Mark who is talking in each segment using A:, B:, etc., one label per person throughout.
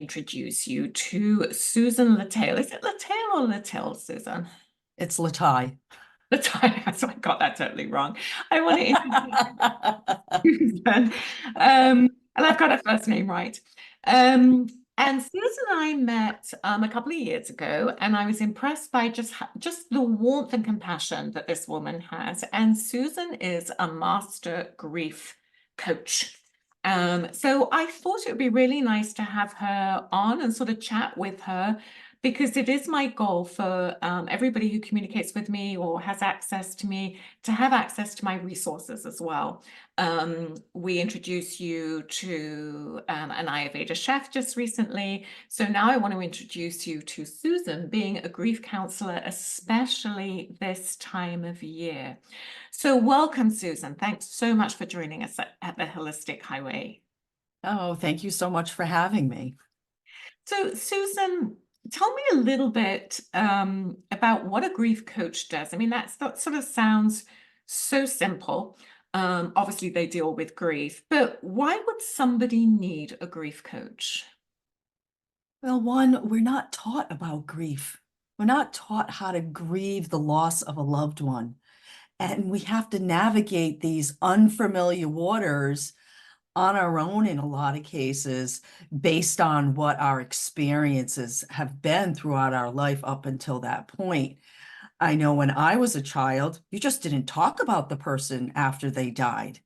A: Introduce you to Susan Lataille. Is it Lataille or Lataille, Susan?
B: It's Lataille.
A: Lataille. So I got that totally wrong. I want to introduce Susan. And I've got her first name right. Um, and Susan and I met a couple of years ago, and I was impressed by just the warmth and compassion that this woman has. And Susan is a master grief coach. So I thought it would be really nice to have her on and sort of chat with her because it is my goal for everybody who communicates with me or has access to me to have access to my resources as well. We introduced you to an Ayurveda chef just recently. So now I want to introduce you to Susan, being a grief counselor, especially this time of year. So welcome, Susan. Thanks so much for joining us at the Holistic Highway.
B: Oh, thank you so much for having me.
A: So, Susan, tell me a little bit about what a grief coach does. I mean, that sort of sounds so simple. Obviously, they deal with grief, but why would somebody need a grief coach?
B: Well, one, we're not taught about grief. We're not taught how to grieve the loss of a loved one. And we have to navigate these unfamiliar waters on our own in a lot of cases, based on what our experiences have been throughout our life up until that point. I know when I was a child, you just didn't talk about the person after they died.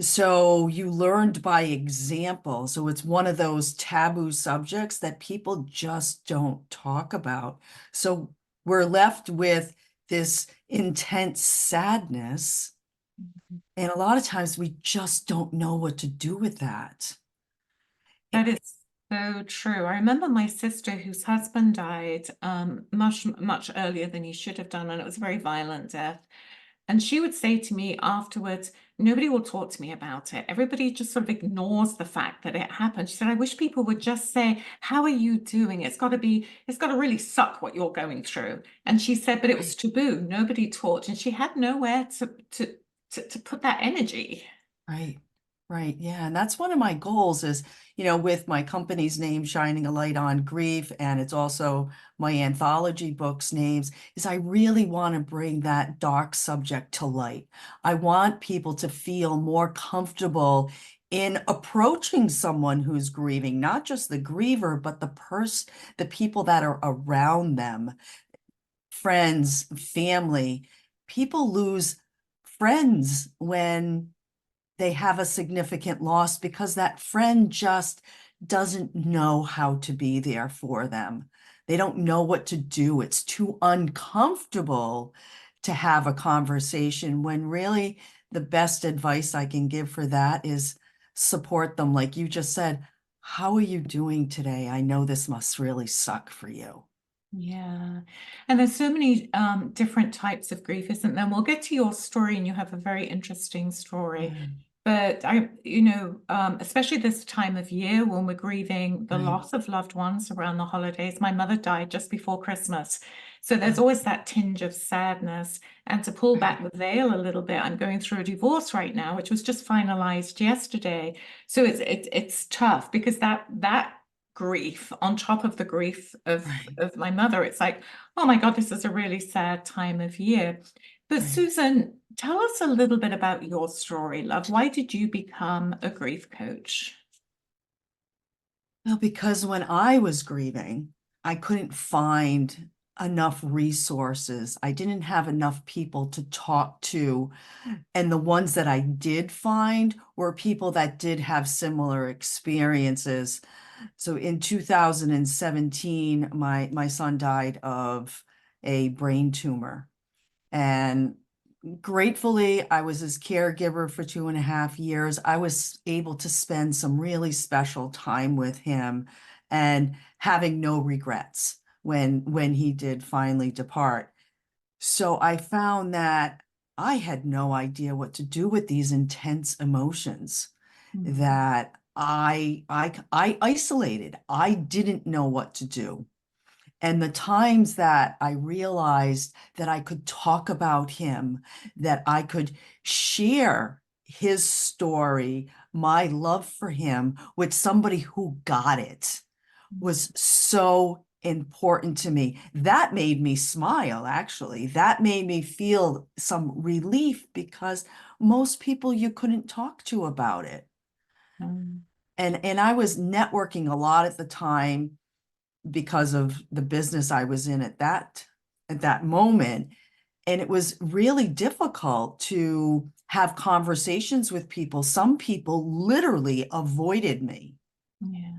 B: So you learned by example. So it's one of those taboo subjects that people just don't talk about. So we're left with this intense sadness. And a lot of times we just don't know what to do with that.
A: That is so true. I remember my sister whose husband died much earlier than he should have done, and it was a very violent death. And she would say to me afterwards, nobody will talk to me about it. Everybody just sort of ignores the fact that it happened. She said, I wish people would just say, how are you doing? It's got to really suck what you're going through. And she said, but it was
B: Right.
A: taboo. Nobody talked. And she had nowhere to put that energy.
B: Right. Right. Yeah. And that's one of my goals is, with my company's name, Shining a Light on Grief, and it's also my anthology books names, is I really want to bring that dark subject to light. I want people to feel more comfortable in approaching someone who's grieving, not just the griever, but the people that are around them, friends, family. People lose friends when they have a significant loss because that friend just doesn't know how to be there for them. They don't know what to do. It's too uncomfortable to have a conversation when really the best advice I can give for that is support them. Like you just said, how are you doing today? I know this must really suck for you.
A: Yeah. And there's so many different types of grief, isn't there? And we'll get to your story, and you have a very interesting story.
B: Mm,
A: But especially this time of year when we're grieving the
B: right.
A: loss of loved ones around the holidays. My mother died just before Christmas. So there's
B: Oh,
A: always that tinge of sadness. And to pull back
B: right.
A: the veil a little bit, I'm going through a divorce right now, which was just finalized yesterday. So it's tough because that grief on top of the grief
B: Right.
A: of my mother, it's like, oh my God, this is a really sad time of year. But
B: Right.
A: Susan, tell us a little bit about your story, love. Why did you become a grief coach?
B: Well, because when I was grieving, I couldn't find enough resources. I didn't have enough people to talk to. And the ones that I did find were people that did have similar experiences. So in 2017, my son died of a brain tumor. And gratefully, I was his caregiver for 2.5 years. I was able to spend some really special time with him and having no regrets when he did finally depart. So I found that I had no idea what to do with these intense emotions
A: Mhm.
B: that I isolated. I didn't know what to do. And the times that I realized that I could talk about him, that I could share his story, my love for him with somebody who got it, was so important to me. That made me smile, actually. That made me feel some relief because most people you couldn't talk to about it.
A: Mm.
B: And I was networking a lot at the time because of the business I was in at that moment. And it was really difficult to have conversations with people. Some people literally avoided me
A: Yeah,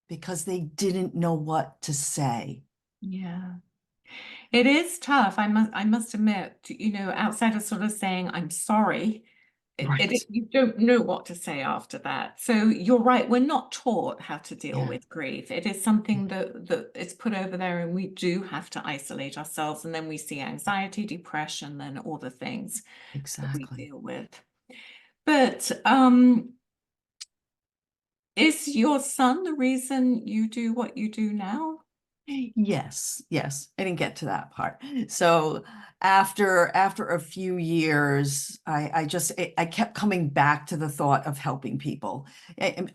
B: because they didn't know what to say.
A: yeah. It is tough. I must admit, outside of sort of saying I'm sorry,
B: Right.
A: you don't know what to say after that. So you're right, we're not taught how to deal
B: Yeah,
A: with grief. It is something that is put over there, and we do have to isolate ourselves, and then we see anxiety, depression, then all the things that we
B: exactly.
A: deal with. But is your son the reason you do what you do now?
B: Yes, yes. I didn't get to that part. So after a few years, I kept coming back to the thought of helping people.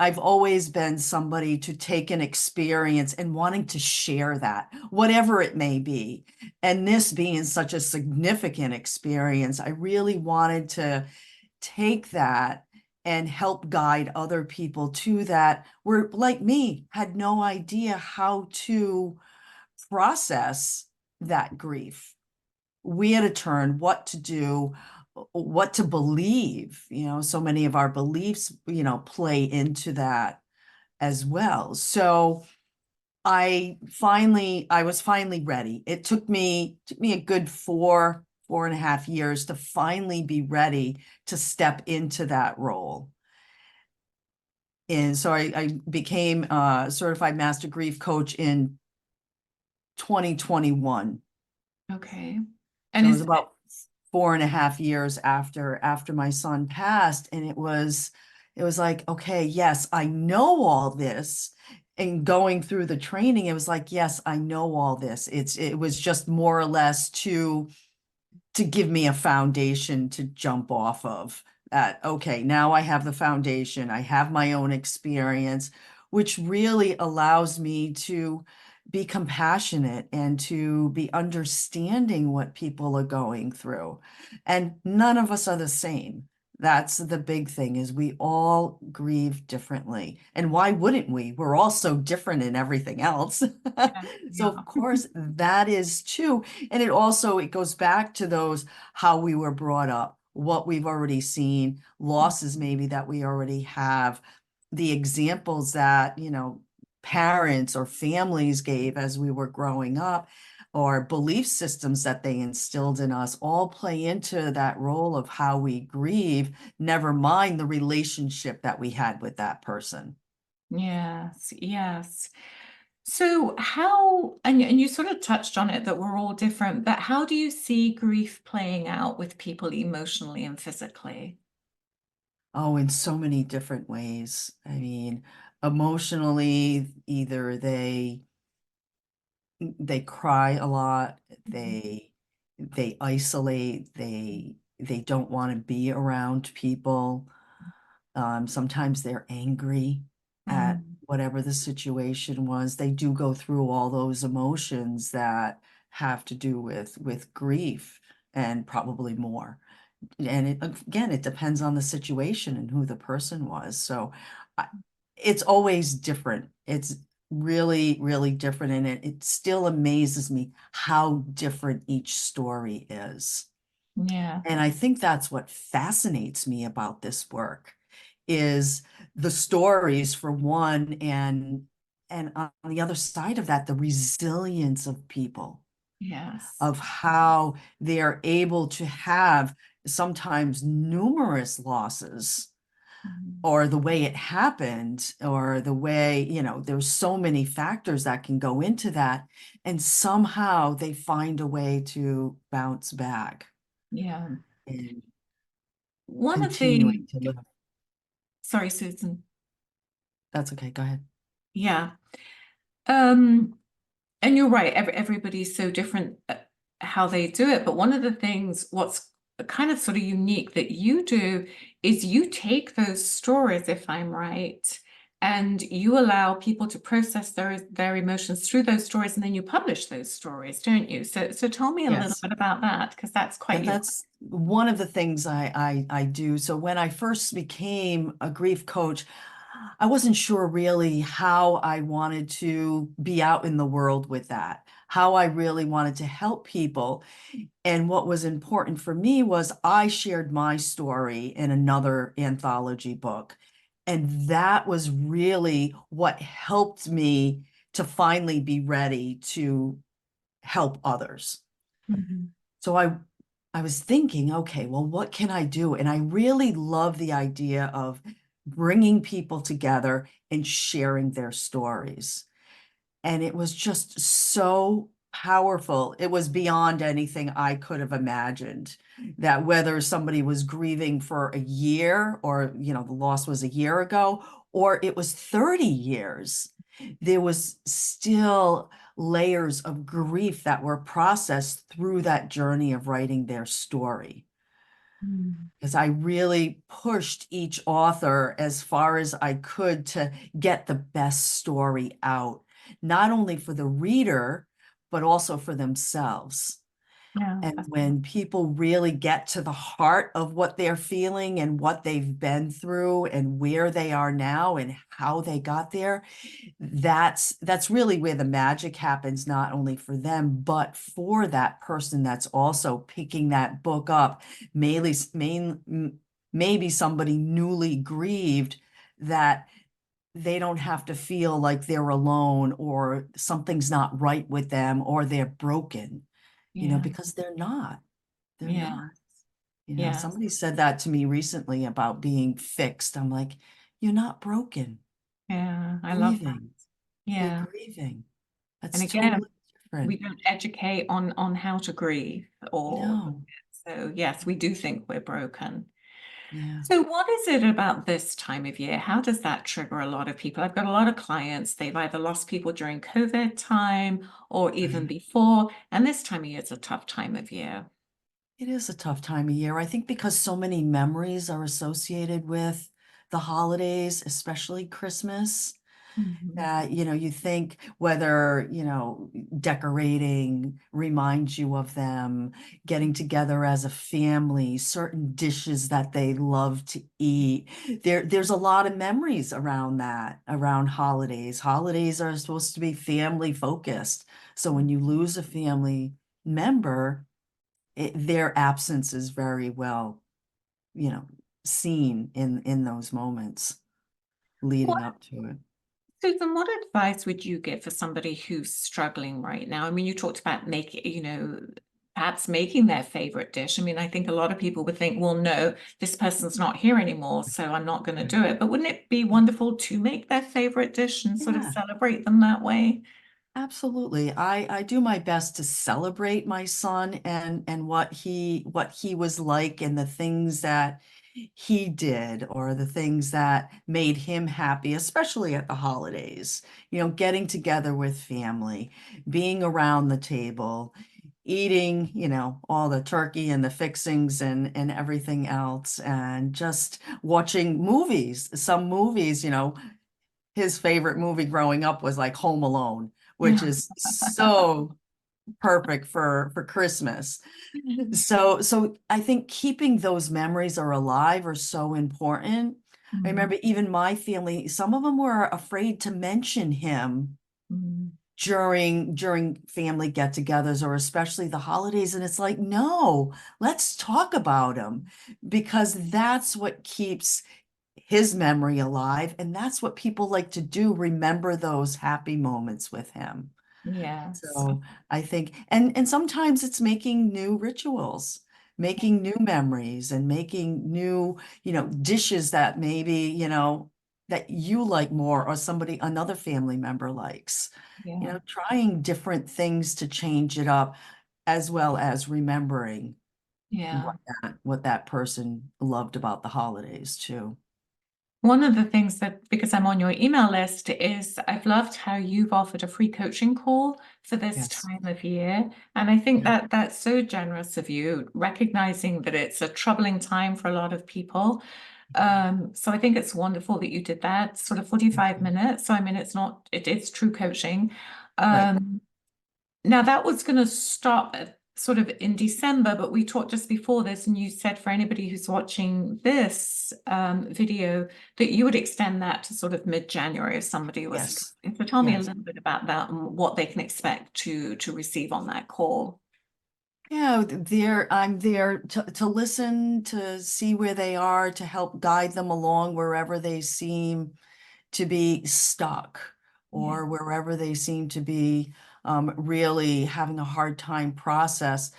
B: I've always been somebody to take an experience and wanting to share that, whatever it may be. And this being such a significant experience, I really wanted to take that and help guide other people to that were like me, had no idea how to process that grief, where to turn, what to do, what to believe. So many of our beliefs, play into that as well. So I was finally ready. It took me a good 4.5 years to finally be ready to step into that role. And so I became a certified master grief coach in 2021.
A: Okay. And
B: So it was
A: is
B: about 4.5 years after my son passed. And it was like, okay, yes, I know all this. And going through the training, it was like, yes, I know all this. It was just more or less to give me a foundation to jump off of. That okay, now I have the foundation, I have my own experience, which really allows me to be compassionate and to be understanding what people are going through. And none of us are the same. That's the big thing, is we all grieve differently. And why wouldn't we? We're all so different in everything else.
A: yeah,
B: So
A: yeah.
B: of course that is too. And it goes back to those, how we were brought up, what we've already seen, losses maybe that we already have, the examples that, parents or families gave as we were growing up, or belief systems that they instilled in us, all play into that role of how we grieve, never mind the relationship that we had with that person.
A: Yes, yes. So how, and you sort of touched on it that we're all different, but how do you see grief playing out with people emotionally and physically?
B: Oh, in so many different ways. I mean, emotionally, either they cry a lot,
A: Mhm.
B: they isolate, they don't want to be around people. Sometimes they're angry at
A: Mm,
B: whatever the situation was. They do go through all those emotions that have to do with grief, and probably more. And again, it depends on the situation and who the person was. So I, it's always different. It's really, really different. And it still amazes me how different each story is.
A: yeah,
B: And I think that's what fascinates me about this work, is the stories for one, and on the other side of that, the resilience of people,
A: yes.
B: of how they are able to have sometimes numerous losses,
A: Mhm.
B: or the way it happened, or the way, there's so many factors that can go into that. And somehow they find a way to bounce back
A: Yeah.
B: and
A: One of the,
B: continuing to live.
A: sorry, Susan.
B: That's okay. Go ahead.
A: Yeah. Um, and you're right, everybody's so different how they do it. But one of the things, what's kind of sort of unique that you do is you take those stories, if I'm right, and you allow people to process their emotions through those stories, and then you publish those stories, don't you? So tell me a little
B: Yes.
A: bit about that, because that's quite
B: And
A: unique.
B: that's one of the things I do. So when I first became a grief coach, I wasn't sure really how I wanted to be out in the world with that, how I really wanted to help people. And what was important for me was I shared my story in another anthology book. And that was really what helped me to finally be ready to help others.
A: Mhm.
B: So I was thinking, okay, well, what can I do? And I really love the idea of bringing people together and sharing their stories. And it was just so powerful. It was beyond anything I could have imagined. That whether somebody was grieving for a year or, the loss was a year ago, or it was 30 years, there was still layers of grief that were processed through that journey of writing their story.
A: Mm.
B: Because I really pushed each author as far as I could to get the best story out, not only for the reader, but also for themselves.
A: Yeah,
B: And
A: that's
B: when people really get to the heart of what they're feeling and what they've been through and where they are now and how they got there, that's really where the magic happens, not only for them, but for that person that's also picking that book up. Maybe somebody newly grieved, that they don't have to feel like they're alone or something's not right with them or they're broken,
A: yeah,
B: because they're not. They're not.
A: yeah, yeah,
B: Somebody said that to me recently about being fixed. I'm like, you're not broken.
A: yeah. I love that.
B: Grieving. You're
A: Yeah.
B: grieving.
A: And
B: That's
A: again,
B: totally
A: we
B: different.
A: don't educate on how to grieve or
B: No.
A: so yes, we do think we're broken.
B: Yeah.
A: So what is it about this time of year? How does that trigger a lot of people? I've got a lot of clients, they've either lost people during COVID time or even
B: Right.
A: before, and this time of year is a tough time of year.
B: It is a tough time of year. I think because so many memories are associated with the holidays, especially Christmas.
A: Mhm.
B: You think whether, decorating reminds you of them, getting together as a family, certain dishes that they love to eat. There's a lot of memories around that, around holidays. Holidays are supposed to be family focused. So when you lose a family member, their absence is very well, you know, seen in those moments leading
A: What,
B: up to it.
A: Susan, what advice would you give for somebody who's struggling right now? I mean, you talked about making, perhaps making their favorite dish. I mean, I think a lot of people would think, well, no, this person's not here anymore, so I'm not going to do it. But wouldn't it be wonderful to make their favorite dish and sort of
B: Yeah.
A: celebrate them that way?
B: Absolutely. I do my best to celebrate my son and what he was like and the things that he did or the things that made him happy, especially at the holidays. Getting together with family, being around the table, eating, all the turkey and the fixings and everything else, and just watching movies. Some movies, his favorite movie growing up was like Home Alone, which is so perfect for Christmas. So I think keeping those memories are alive are so important. I
A: Mm,
B: remember even my family, some of them were afraid to mention him
A: mm,
B: during family get-togethers or especially the holidays. And it's like, no, let's talk about him because that's what keeps his memory alive. And that's what people like to do, remember those happy moments with him.
A: yes.
B: So I think, and sometimes it's making new rituals, making new memories and making new, dishes that maybe, that you like more or another family member likes,
A: Yeah.
B: trying different things to change it up as well as remembering
A: Yeah.
B: what that person loved about the holidays too.
A: One of the things that, because I'm on your email list, is I've loved how you've offered a free coaching call for this
B: Yes.
A: time of year. And I think
B: Yeah.
A: that that's so generous of you, recognizing that it's a troubling time for a lot of people. So I think it's wonderful that you did that, sort of 45 minutes. So I mean, it's true coaching.
B: Right.
A: Um, Now that was going to start sort of in December, but we talked just before this, and you said for anybody who's watching this video that you would extend that to sort of mid-January if somebody was
B: Yes.
A: looking. So tell me a
B: Yes.
A: little bit about that and what they can expect to receive on that call.
B: Yeah, I'm there to listen, to see where they are, to help guide them along wherever they seem to be stuck
A: Yeah.
B: or wherever they seem to be really having a hard time process.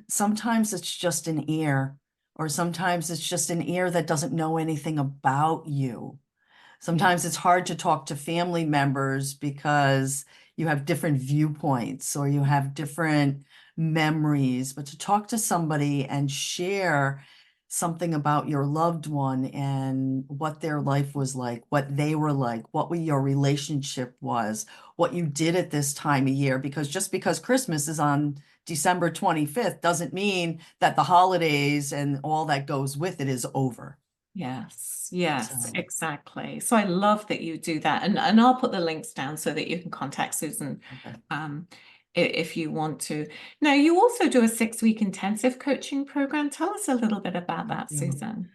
B: Sometimes it's just an ear, or sometimes it's just an ear that doesn't know anything about you.
A: Yeah.
B: Sometimes it's hard to talk to family members because you have different viewpoints or you have different memories, but to talk to somebody and share something about your loved one and what their life was like, what they were like, your relationship was, what you did at this time of year, because just because Christmas is on December 25th doesn't mean that the holidays and all that goes with it is over.
A: Yes, yes,
B: So,
A: exactly. So I love that you do that. And I'll put the links down so that you can contact Susan
B: okay.
A: um, if you want to. Now, you also do a 6-week intensive coaching program. Tell us a little bit about that,
B: Yeah.
A: Susan.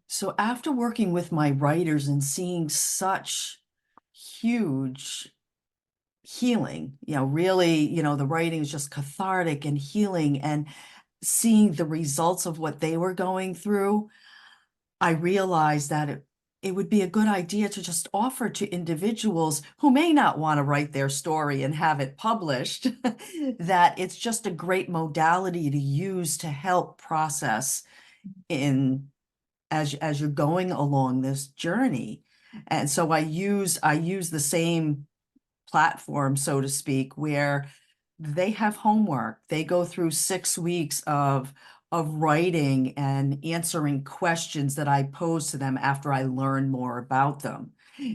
B: So after working with my writers and seeing such huge healing, really, the writing is just cathartic and healing and seeing the results of what they were going through, I realized that it would be a good idea to just offer to individuals who may not want to write their story and have it published, that it's just a great modality to use to help process in as you're going along this journey. And so I use the same platform, so to speak, where they have homework. They go through 6 weeks of writing and answering questions that I pose to them after I learn more about them.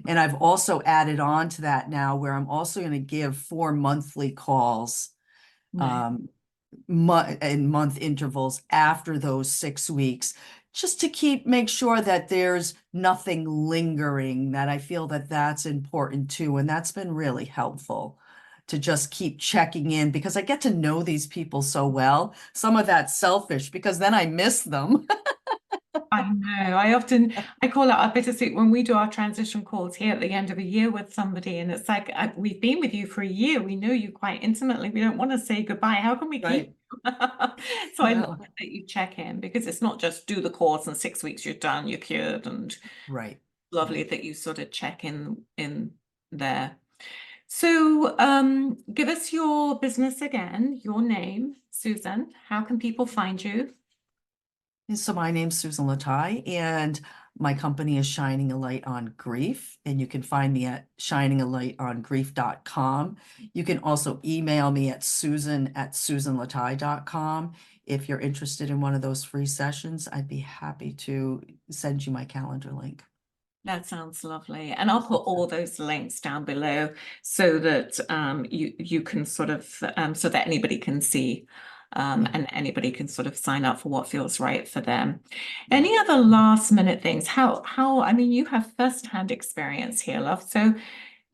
B: And I've also added on to that now where I'm also going to give 4 monthly calls
A: Right.
B: um, in month intervals after those 6 weeks, just to make sure that there's nothing lingering, that I feel that that's important too. And that's been really helpful to just keep checking in because I get to know these people so well. Some of that's selfish because then I miss them.
A: I know. I call it our bittersweet when we do our transition calls here at the end of a year with somebody, and it's like we've been with you for a year. We know you quite intimately. We don't want to say goodbye. How can we keep
B: Right.
A: you? So I love
B: Well,
A: it that you check in because it's not just do the course and 6 weeks you're done, you're cured, and
B: right.
A: lovely that you sort of check in there. So give us your business again, your name, Susan. How can people find you?
B: So my name's Susan Lataille, and my company is Shining a Light on Grief, and you can find me at shiningalightongrief.com. You can also email me at susan@susanlataille.com. If you're interested in one of those free sessions, I'd be happy to send you my calendar link.
A: That sounds lovely. And I'll put all those links down below so that you can sort of so that anybody can see
B: Yeah,
A: and anybody can sort of sign up for what feels right for them.
B: yeah.
A: Any other last minute things? How I mean you have firsthand experience here, love. So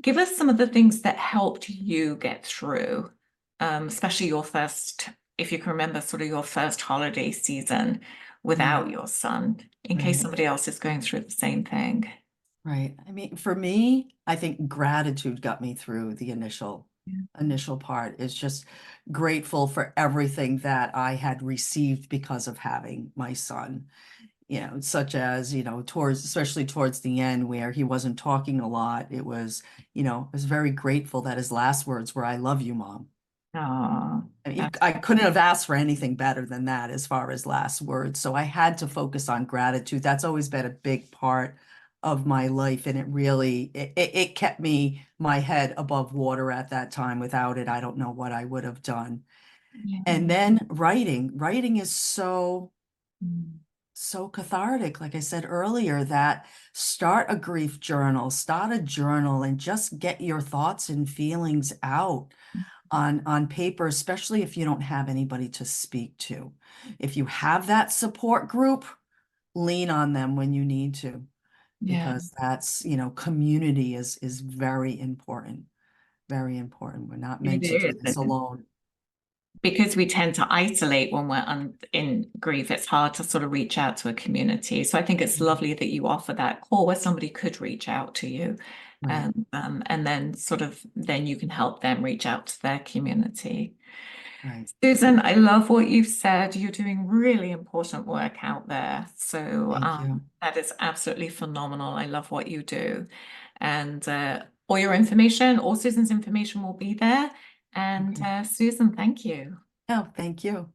A: give us some of the things that helped you get through, especially your first, if you can remember, sort of your first holiday season
B: Mm,
A: without your son, in case
B: right.
A: somebody else is going through the same thing.
B: Right. I mean, for me, I think gratitude got me through the
A: Yeah.
B: initial part is just grateful for everything that I had received because of having my son, such as, especially towards the end where he wasn't talking a lot. I was very grateful that his last words were, "I love you, Mom."
A: Oh,
B: I mean,
A: that's
B: I couldn't have asked for anything better than that as far as last words. So I had to focus on gratitude. That's always been a big part of my life. And it kept my head above water at that time. Without it, I don't know what I would have done.
A: yeah.
B: And then writing is
A: Mm.
B: so cathartic. Like I said earlier, that start a grief journal, start a journal and just get your thoughts and feelings out on paper, especially if you don't have anybody to speak to. If you have that support group, lean on them when you need to,
A: Yeah,
B: because that's, community is very important. Very important. We're not
A: it
B: meant to do this
A: is.
B: alone.
A: Because we tend to isolate when we're in grief, it's hard to sort of reach out to a community. So I think it's lovely that you offer that call where somebody could reach out to you,
B: Right,
A: and then then you can help them reach out to their community.
B: right.
A: Susan, I love what you've said. You're doing really important work out there. So
B: Thank you.
A: that is absolutely phenomenal. I love what you do. And all your information, all Susan's information will be there. And
B: Okay.
A: Susan, thank you.
B: Oh, thank you.